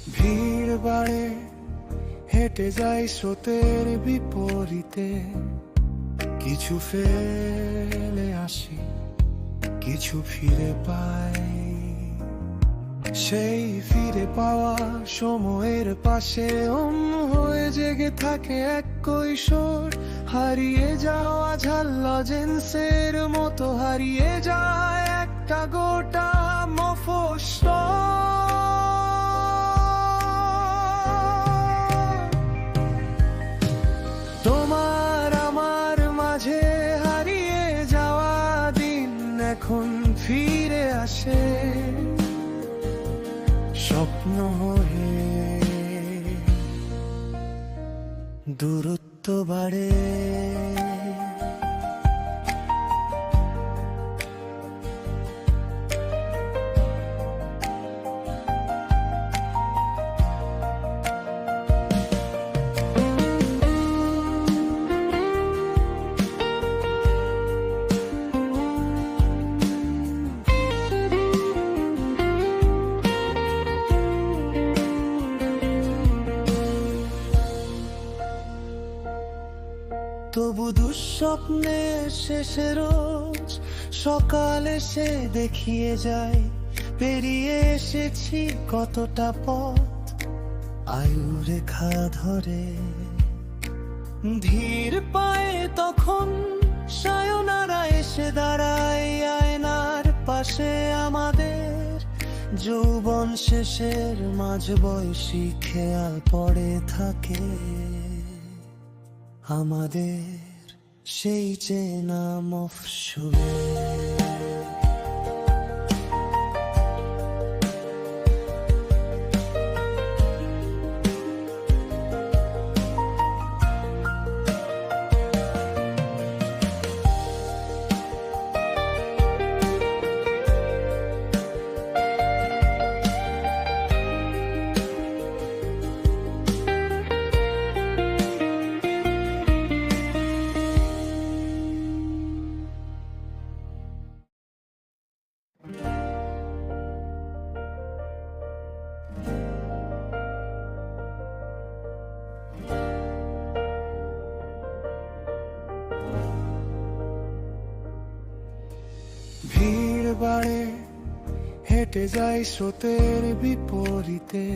ভিড় বাড়ে, হেঁটে যাই স্রোতের বিপরীতে। কিছু ফেলে আসি, কিছু ফিরে পাই। সেই ফিরে পাওয়া সময়ের পাশে হয়ে জেগে থাকে এক কৈশোর। হারিয়ে যাওয়া ঝাল লজেন্সের মতো হারিয়ে যায় একটা গোটা মফস্বল। তোমার আমার মাঝে হারিয়ে যাওয়া দিন এখন ফিরে আসে স্বপ্ন হয়ে। দূরত্ব বাড়ে, তবু দুঃস্বপ্নের শেষে রোজ সকালে সে দেখিয়ে যায় পেরিয়ে এসেছি কতটা পথ আয়ু রেখা ধরে। ধীর পায়ে তখন সায়নারা এসে দাঁড়ায় আয়নার পাশে আমাদের। যৌবন শেষের মাঝ বয়সী খেয়াল পড়ে থাকে আমাদের সেই চেনা মফস্বলে। ভিড় বাড়ে, হেঁটে যাই স্রোতের বিপরীতে।